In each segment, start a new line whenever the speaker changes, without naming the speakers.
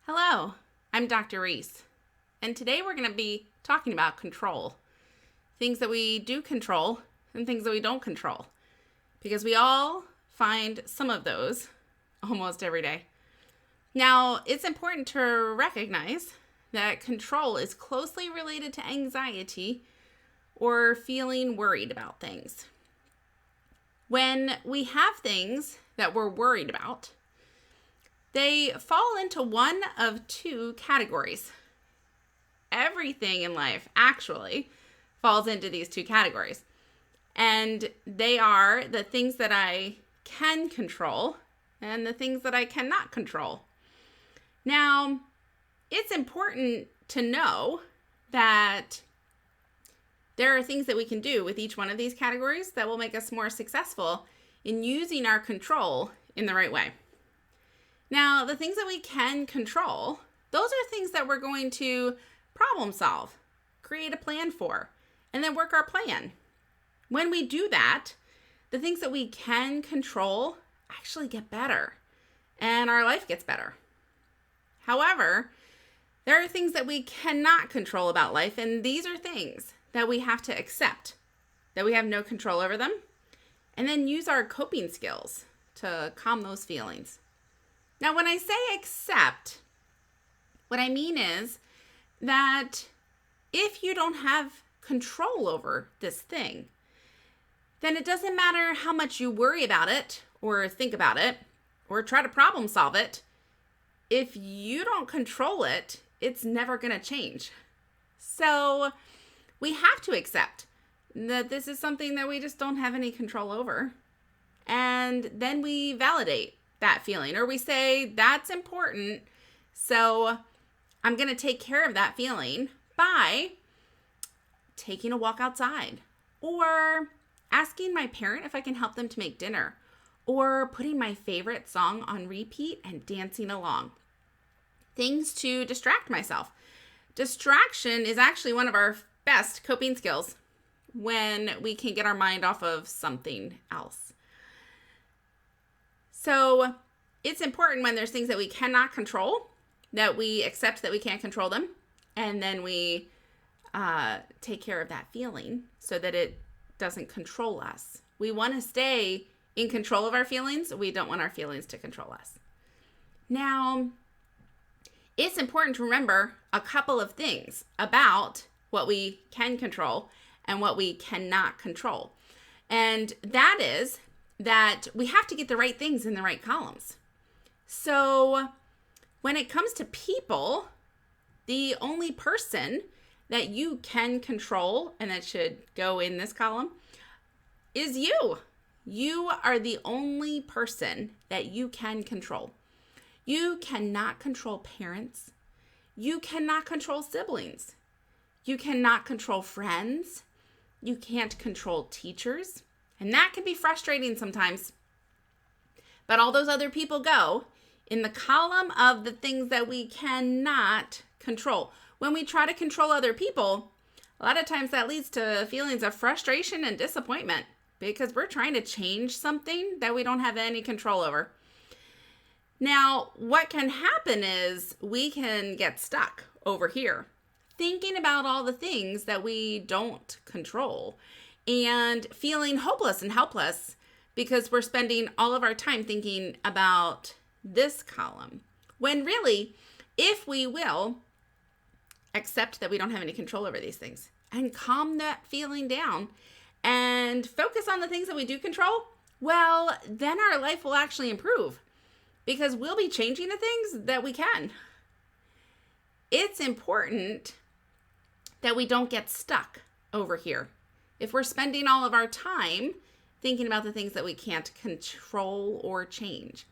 Hello, I'm Dr. Reese, and today we're going to be talking about control. Things that we do control and things that we don't control, because we all find some of those almost every day. Now, it's important to recognize that control is closely related to anxiety or feeling worried about things. When we have things that we're worried about, they fall into one of two categories. Everything in life actually falls into these two categories. And they are the things that I can control and the things that I cannot control. Now, it's important to know that there are things that we can do with each one of these categories that will make us more successful in using our control in the right way. Now, the things that we can control, those are things that we're going to problem solve, create a plan for, and then work our plan. When we do that, the things that we can control actually get better, and our life gets better. However, there are things that we cannot control about life, and these are things that we have to accept, that we have no control over them, and then use our coping skills to calm those feelings. Now, when I say accept, what I mean is that if you don't have control over this thing, then it doesn't matter how much you worry about it or think about it or try to problem solve it. If you don't control it, it's never going to change. So we have to accept that this is something that we just don't have any control over. And then we validate that feeling, or we say that's important, so I'm going to take care of that feeling by taking a walk outside, or asking my parent if I can help them to make dinner, or putting my favorite song on repeat and dancing along. Things to distract myself. Distraction is actually one of our best coping skills when we can get our mind off of something else. So it's important when there's things that we cannot control, that we accept that we can't control them, and then we take care of that feeling so that it doesn't control us. We want to stay in control of our feelings. We don't want our feelings to control us. Now, it's important to remember a couple of things about what we can control and what we cannot control. And that is that we have to get the right things in the right columns. So when it comes to people, the only person that you can control, and that should go in this column, is you. You are the only person that you can control. You cannot control parents. You cannot control siblings. You cannot control friends. You can't control teachers. And that can be frustrating sometimes. But all those other people go in the column of the things that we cannot control. When we try to control other people, a lot of times that leads to feelings of frustration and disappointment because we're trying to change something that we don't have any control over. Now, what can happen is we can get stuck over here thinking about all the things that we don't control and feeling hopeless and helpless because we're spending all of our time thinking about this column. When really, if we will accept that we don't have any control over these things and calm that feeling down and focus on the things that we do control, well, then our life will actually improve because we'll be changing the things that we can. It's important that we don't get stuck over here. If we're spending all of our time thinking about the things that we can't control or change,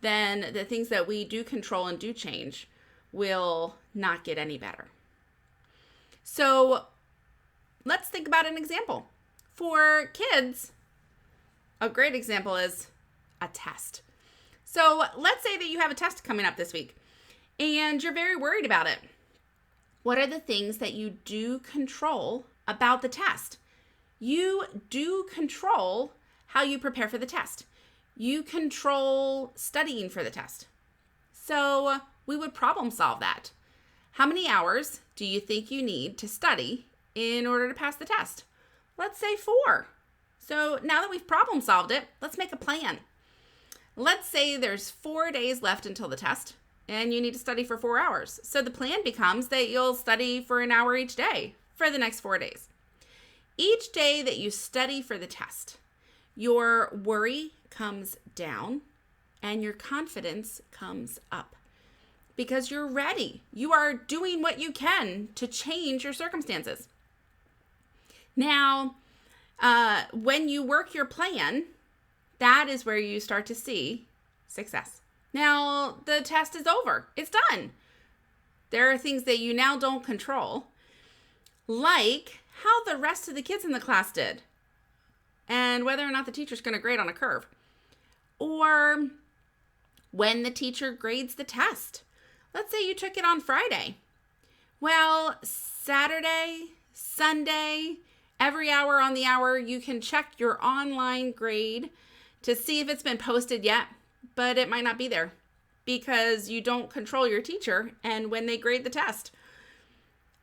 then the things that we do control and do change will not get any better. So let's think about an example. For kids, a great example is a test. So let's say that you have a test coming up this week and you're very worried about it. What are the things that you do control about the test? You do control how you prepare for the test. You control studying for the test. So we would problem solve that. How many hours do you think you need to study in order to pass the test? Let's say 4. So now that we've problem solved it, let's make a plan. Let's say there's 4 days left until the test and you need to study for 4 hours. So the plan becomes that you'll study for an hour each day for the next 4 days. Each day that you study for the test, your worry comes down and your confidence comes up because you're ready. You are doing what you can to change your circumstances. Now, when you work your plan, that is where you start to see success. Now, the test is over. It's done. There are things that you now don't control, like how the rest of the kids in the class did and whether or not the teacher's going to grade on a curve, or when the teacher grades the test. Let's say you took it on Friday. Well, Saturday, Sunday, every hour on the hour, you can check your online grade to see if it's been posted yet, but it might not be there because you don't control your teacher and when they grade the test.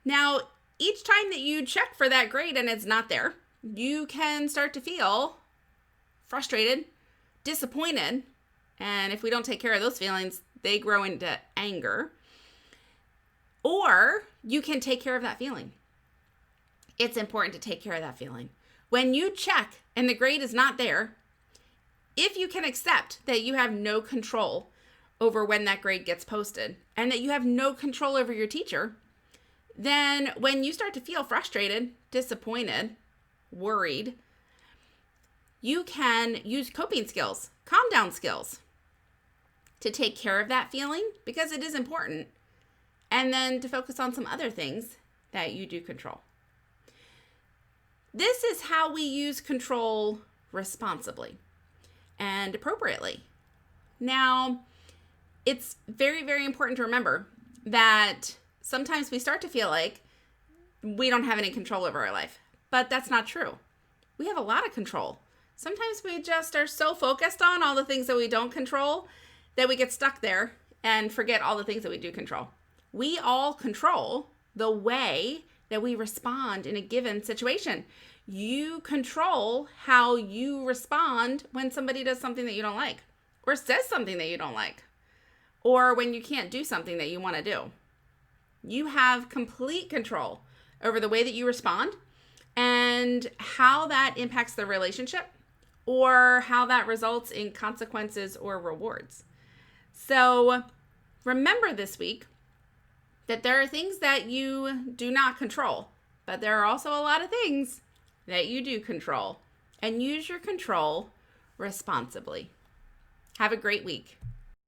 Now, each time that you check for that grade and it's not there, you can start to feel frustrated, disappointed, and if we don't take care of those feelings, they grow into anger. Or you can take care of that feeling. It's important to take care of that feeling. When you check and the grade is not there, if you can accept that you have no control over when that grade gets posted and that you have no control over your teacher, then when you start to feel frustrated, disappointed, worried, you can use coping skills, calm down skills to take care of that feeling because it is important, and then to focus on some other things that you do control. This is how we use control responsibly and appropriately. Now, it's very, very important to remember that sometimes we start to feel like we don't have any control over our life, but that's not true. We have a lot of control. Sometimes we just are so focused on all the things that we don't control that we get stuck there and forget all the things that we do control. We all control the way that we respond in a given situation. You control how you respond when somebody does something that you don't like, or says something that you don't like, or when you can't do something that you want to do. You have complete control over the way that you respond and how that impacts the relationship or how that results in consequences or rewards. So remember this week that there are things that you do not control, but there are also a lot of things that you do control, and use your control responsibly. Have a great week.